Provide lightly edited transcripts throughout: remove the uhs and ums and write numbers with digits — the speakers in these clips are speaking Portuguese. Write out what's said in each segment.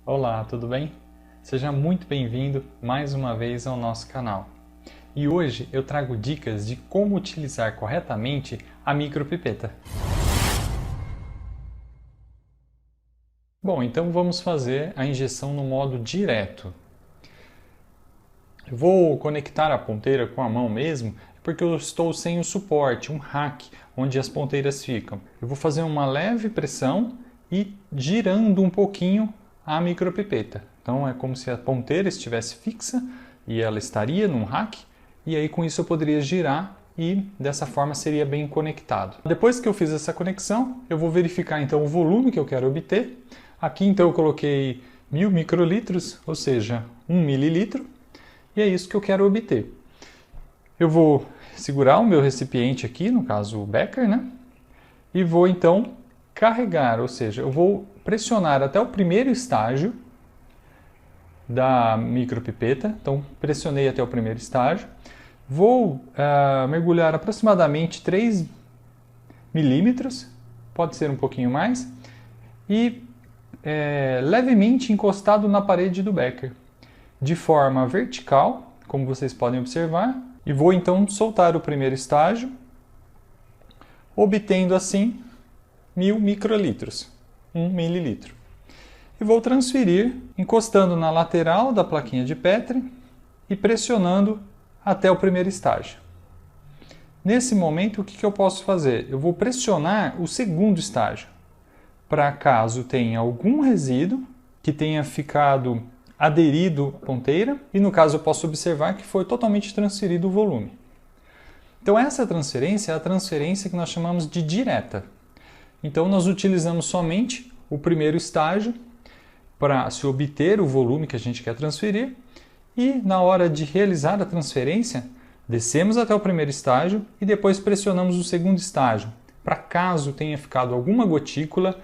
Olá, tudo bem? Seja muito bem-vindo mais uma vez ao nosso canal. E hoje eu trago dicas de como utilizar corretamente a micropipeta. Bom, então vamos fazer a injeção no modo direto. Eu vou conectar a ponteira com a mão mesmo, porque eu estou sem o suporte, um rack, onde as ponteiras ficam. Eu vou fazer uma leve pressão e girando um pouquinho a micropipeta. Então é como se a ponteira estivesse fixa e ela estaria num rack, e aí com isso eu poderia girar e dessa forma seria bem conectado. Depois que eu fiz essa conexão, eu vou verificar então o volume que eu quero obter. Aqui então eu coloquei 1000 microlitros, ou seja, 1 mililitro. E é isso que eu quero obter. Eu vou segurar o meu recipiente aqui, no caso o becker, né? E vou então carregar, ou seja, eu vou pressionar até o primeiro estágio da micropipeta. Então, pressionei até o primeiro estágio. Vou mergulhar aproximadamente 3 milímetros, pode ser um pouquinho mais, e levemente encostado na parede do becker, de forma vertical, como vocês podem observar, e vou então soltar o primeiro estágio, obtendo assim 1000 microlitros, 1 mililitro. E vou transferir, encostando na lateral da plaquinha de Petri e pressionando até o primeiro estágio. Nesse momento, o que eu posso fazer? Eu vou pressionar o segundo estágio, para caso tenha algum resíduo que tenha ficado aderido à ponteira, e no caso eu posso observar que foi totalmente transferido o volume. Então essa transferência é a transferência que nós chamamos de direta. Então nós utilizamos somente o primeiro estágio para se obter o volume que a gente quer transferir, e na hora de realizar a transferência, descemos até o primeiro estágio e depois pressionamos o segundo estágio, para caso tenha ficado alguma gotícula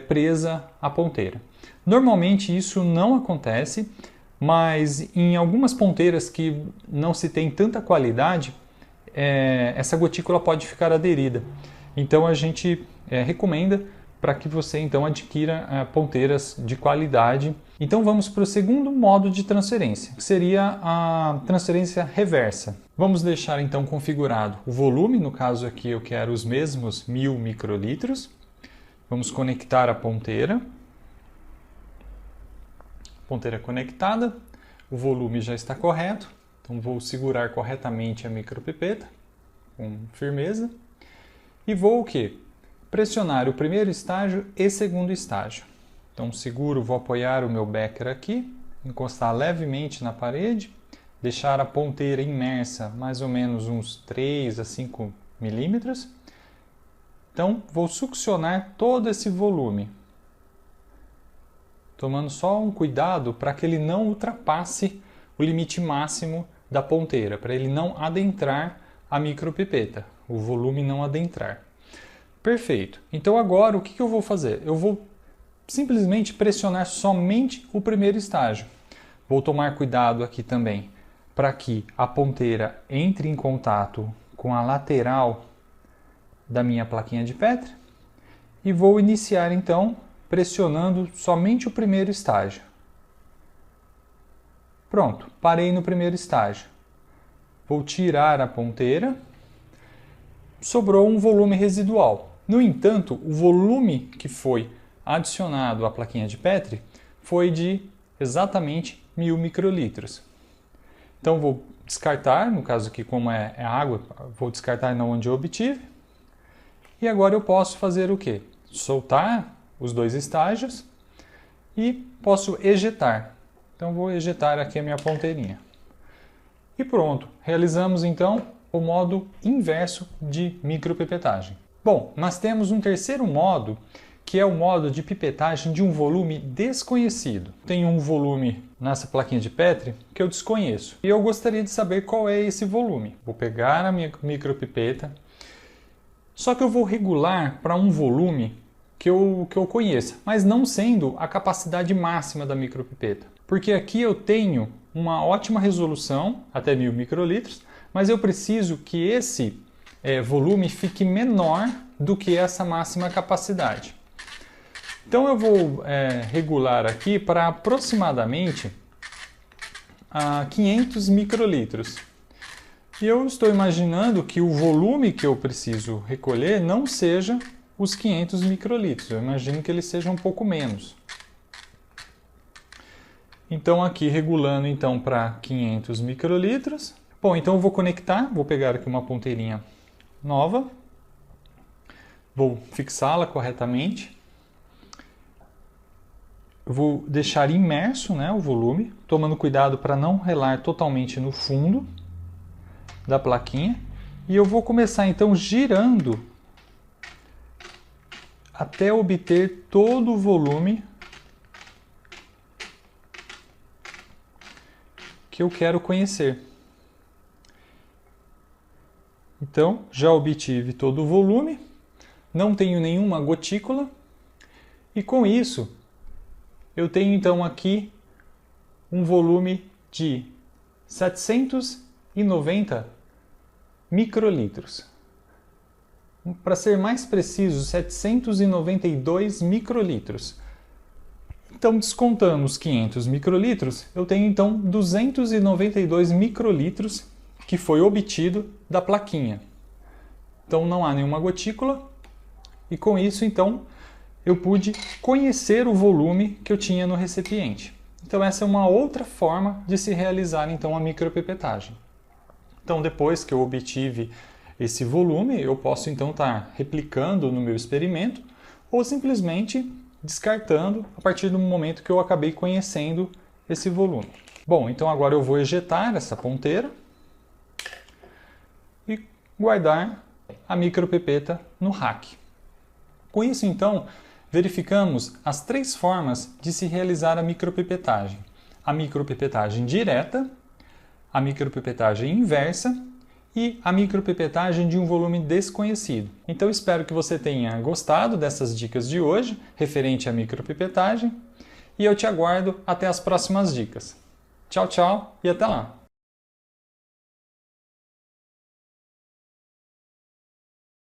presa à ponteira. Normalmente isso não acontece, mas em algumas ponteiras que não se tem tanta qualidade, essa gotícula pode ficar aderida. Então a gente recomenda para que você então adquira ponteiras de qualidade. Então vamos para o segundo modo de transferência, que seria a transferência reversa. Vamos deixar então configurado o volume, no caso aqui eu quero os mesmos 1000 microlitros. Vamos conectar a ponteira. Ponteira conectada, o volume já está correto, então vou segurar corretamente a micropipeta com firmeza e vou o quê? Pressionar o primeiro estágio e segundo estágio. Então seguro, vou apoiar o meu becker aqui, encostar levemente na parede, deixar a ponteira imersa mais ou menos uns 3 a 5 milímetros. Então vou succionar todo esse volume, tomando só um cuidado para que ele não ultrapasse o limite máximo da ponteira, para ele não adentrar a micropipeta, o volume não adentrar. Perfeito. Então agora o que eu vou fazer? Eu vou simplesmente pressionar somente o primeiro estágio. Vou tomar cuidado aqui também para que a ponteira entre em contato com a lateral da minha plaquinha de Petri e vou iniciar então pressionando somente o primeiro estágio. Pronto, parei no primeiro estágio. Vou tirar a ponteira. Sobrou um volume residual. No entanto, o volume que foi adicionado à plaquinha de Petri foi de exatamente 1000 microlitros. Então vou descartar, no caso aqui como é água, vou descartar na onde eu obtive. E agora eu posso fazer o quê? Soltar os dois estágios e posso ejetar. Então vou ejetar aqui a minha ponteirinha. E pronto, realizamos então o modo inverso de micropipetagem. Bom, nós temos um terceiro modo, que é o modo de pipetagem de um volume desconhecido. Tem um volume nessa plaquinha de Petri que eu desconheço e eu gostaria de saber qual é esse volume. Vou pegar a minha micropipeta, só que eu vou regular para um volume que eu conheça, mas não sendo a capacidade máxima da micropipeta. Porque aqui eu tenho uma ótima resolução, até 1000 microlitros, mas eu preciso que esse volume fique menor do que essa máxima capacidade. Então eu vou regular aqui para aproximadamente 500 microlitros. E eu estou imaginando que o volume que eu preciso recolher não seja os 500 microlitros. Eu imagino que ele seja um pouco menos. Então aqui regulando então para 500 microlitros. Bom, então eu vou conectar, vou pegar aqui uma ponteirinha nova. Vou fixá-la corretamente. Vou deixar imerso, né, o volume, tomando cuidado para não relar totalmente no fundo da plaquinha. E eu vou começar então girando até obter todo o volume que eu quero conhecer. Então, já obtive todo o volume, não tenho nenhuma gotícula, e com isso eu tenho então aqui um volume de 790 microlitros. Para ser mais preciso, 792 microlitros. Então, descontando os 500 microlitros, eu tenho então 292 microlitros que foi obtido da plaquinha. Então não há nenhuma gotícula e com isso então eu pude conhecer o volume que eu tinha no recipiente. Então essa é uma outra forma de se realizar então a micropipetagem. Então depois que eu obtive esse volume, eu posso então estar replicando no meu experimento ou simplesmente descartando a partir do momento que eu acabei conhecendo esse volume. Bom, então agora eu vou ejetar essa ponteira e guardar a micropipeta no rack. Com isso, então, verificamos as 3 formas de se realizar a micropipetagem. A micropipetagem direta, a micropipetagem inversa e a micropipetagem de um volume desconhecido. Então, espero que você tenha gostado dessas dicas de hoje, referente à micropipetagem, e eu te aguardo até as próximas dicas. Tchau, tchau e até lá!